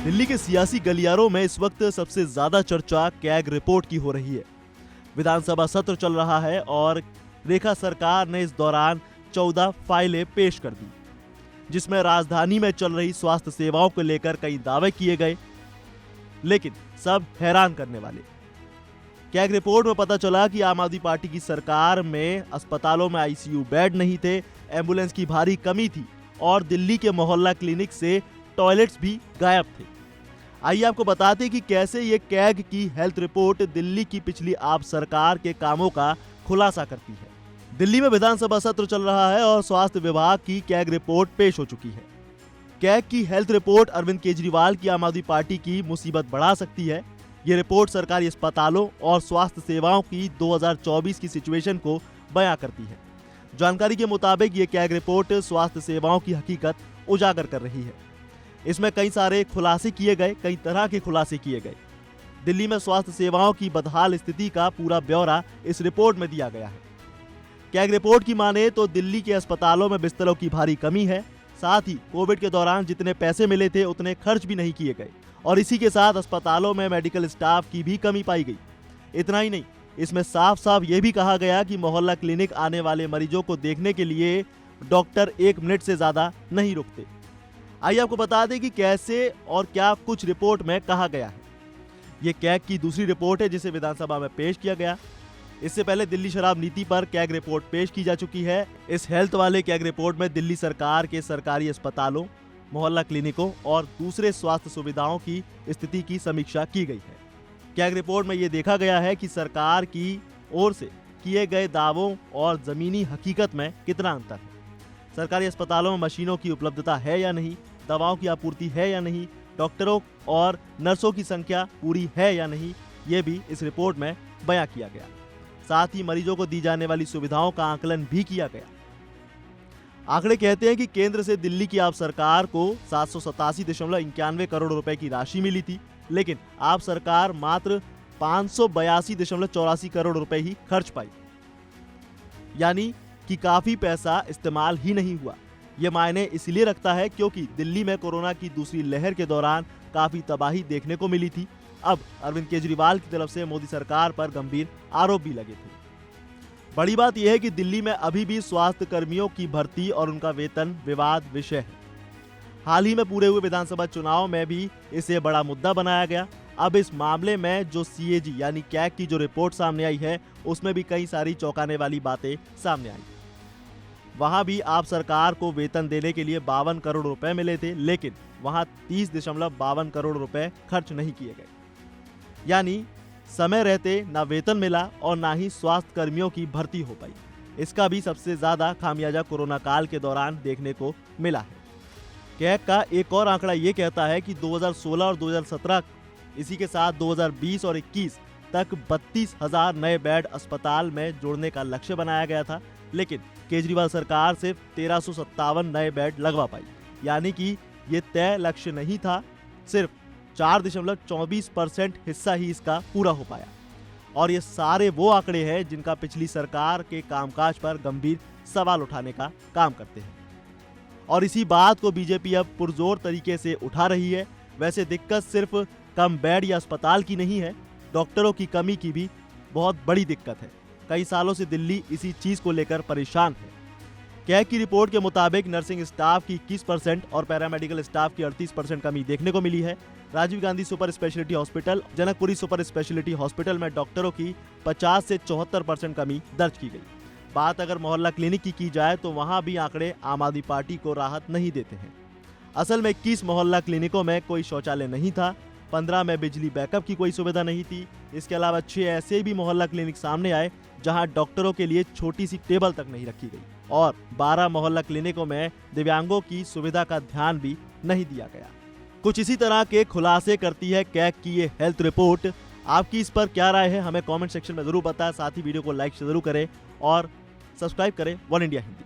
दिल्ली के सियासी गलियारों में इस वक्त सबसे ज्यादा चर्चा कैग रिपोर्ट की हो रही है। विधानसभा सत्र चल रहा है और रेखा सरकार ने इस दौरान 14 फाइलें पेश कर दी, जिसमें राजधानी में चल रही स्वास्थ्य सेवाओं को लेकर कई दावे किए गए, लेकिन सब हैरान करने वाले। कैग रिपोर्ट में पता चला कि आम आदमी पार्टी की सरकार में अस्पतालों में आईसीयू बेड नहीं थे, एम्बुलेंस की भारी कमी थी और दिल्ली के मोहल्ला क्लिनिक से टॉयलेट्स भी गायब थे। आइए आपको बताते हैं कि कैसे ये कैग की हेल्थ रिपोर्ट दिल्ली की पिछली आप सरकार के कामों का खुलासा करती है। दिल्ली में विधानसभा सत्र चल रहा है और स्वास्थ्य विभाग की कैग रिपोर्ट पेश हो चुकी है। कैग की हेल्थ रिपोर्ट अरविंद केजरीवाल की आम आदमी पार्टी की मुसीबत बढ़ा सकती है। ये रिपोर्ट सरकारी अस्पतालों और स्वास्थ्य सेवाओं की 2024 की सिचुएशन को बयां करती है। जानकारी के मुताबिक ये कैग रिपोर्ट स्वास्थ्य सेवाओं की हकीकत उजागर कर रही है। इसमें कई सारे खुलासे किए गए, कई तरह के खुलासे किए गए। दिल्ली में स्वास्थ्य सेवाओं की बदहाल स्थिति का पूरा ब्यौरा इस रिपोर्ट में दिया गया है। कैग रिपोर्ट की माने तो दिल्ली के अस्पतालों में बिस्तरों की भारी कमी है, साथ ही कोविड के दौरान जितने पैसे मिले थे उतने खर्च भी नहीं किए गए और इसी के साथ अस्पतालों में मेडिकल स्टाफ की भी कमी पाई गई। इतना ही नहीं, इसमें साफ साफ ये भी कहा गया कि मोहल्ला क्लिनिक आने वाले मरीजों को देखने के लिए डॉक्टर 1 मिनट से ज्यादा नहीं रुकते। आइए आपको बता दें कि कैसे और क्या कुछ रिपोर्ट में कहा गया है। ये कैग की दूसरी रिपोर्ट है जिसे विधानसभा में पेश किया गया। इससे पहले दिल्ली शराब नीति पर कैग रिपोर्ट पेश की जा चुकी है। इस हेल्थ वाले कैग रिपोर्ट में दिल्ली सरकार के सरकारी अस्पतालों, मोहल्ला क्लिनिकों और दूसरे स्वास्थ्य सुविधाओं की स्थिति की समीक्षा की गई है। कैग रिपोर्ट में ये देखा गया है कि सरकार की ओर से किए गए दावों और जमीनी हकीकत में कितना अंतर है। सरकारी अस्पतालों में मशीनों की उपलब्धता है या नहीं, दवाओं की आपूर्ति है या नहीं, डॉक्टरों और नर्सों की संख्या पूरी है या नहीं, ये भी इस रिपोर्ट में बयां किया गया। साथ ही मरीजों को दी जाने वाली सुविधाओं का आकलन भी किया गया। आंकड़े कहते हैं कि केंद्र से दिल्ली की आप सरकार को 787.91 करोड़ रुपए की राशि मिली थी, लेकिन आप सरकार मात्र 582.84 करोड़ रुपए ही खर्च पाई, यानी कि काफी पैसा इस्तेमाल ही नहीं हुआ। यह मायने इसलिए रखता है क्योंकि दिल्ली में कोरोना की दूसरी लहर के दौरान काफी तबाही देखने को मिली थी। अब अरविंद केजरीवाल की तरफ से मोदी सरकार पर गंभीर आरोप भी लगे थे। बड़ी बात यह है कि दिल्ली में अभी भी स्वास्थ्य कर्मियों की भर्ती और उनका वेतन विवाद विषय है। हाल ही में पूरे हुए विधानसभा चुनाव में भी इसे बड़ा मुद्दा बनाया गया। अब इस मामले में जो सीएजी यानी कैग की जो रिपोर्ट सामने आई है, उसमें भी कई सारी चौंकाने वाली बातें सामने आई। वहां भी आप सरकार को वेतन देने के लिए 52 करोड़ रुपए मिले थे, लेकिन वहां 30.52 करोड़ रुपए खर्च नहीं किए गए, यानी समय रहते ना वेतन मिला और ना ही स्वास्थ्य कर्मियों की भर्ती हो पाई। इसका भी सबसे ज्यादा खामियाजा कोरोना काल के दौरान देखने को मिला है। कैग का एक और आंकड़ा ये कहता है कि 2016 और 2017, इसी के साथ 2020 और 21 तक 32,000 नए बेड अस्पताल में जोड़ने का लक्ष्य बनाया गया था, लेकिन केजरीवाल सरकार सिर्फ 1357 नए बेड लगवा पाई, यानी कि ये तय लक्ष्य नहीं था। सिर्फ 4.24% हिस्सा ही इसका पूरा हो पाया। और ये सारे वो आंकड़े हैं जिनका पिछली सरकार के कामकाज पर गंभीर सवाल उठाने का काम करते हैं। और इसी बात को बीजेपी अब पुरजोर तरीके से उठा रही है। वैसे दिक्कत सिर्फ कम बेड या अस्पताल की नहीं है, डॉक्टरों की कमी की भी बहुत बड़ी दिक्कत है। कई सालों से दिल्ली इसी चीज को लेकर परेशान है। कैग की रिपोर्ट के मुताबिक नर्सिंग स्टाफ की 21% और पैरामेडिकल स्टाफ की 38% कमी देखने को मिली है। Rajiv Gandhi super speciality hospital, Janakpuri super speciality hospital में डॉक्टरों की 50 से 74% कमी दर्ज की गई। बात अगर मोहल्ला क्लिनिक की जाए तो वहां भी आंकड़े आम आदमी पार्टी को राहत नहीं देते हैं। असल में 21 मोहल्ला क्लिनिकों में कोई शौचालय नहीं था, 15 में बिजली बैकअप की कोई सुविधा नहीं थी। इसके अलावा 6 ऐसे भी मोहल्ला क्लिनिक सामने आए जहां डॉक्टरों के लिए छोटी सी टेबल तक नहीं रखी गई और 12 मोहल्ला क्लिनिकों में दिव्यांगों की सुविधा का ध्यान भी नहीं दिया गया। कुछ इसी तरह के खुलासे करती है कैग की ये हेल्थ रिपोर्ट। आपकी इस पर क्या राय है, हमें कमेंट सेक्शन में जरूर बताएं। साथ ही वीडियो को लाइक जरूर करें और सब्सक्राइब करें वन इंडिया हिंदी।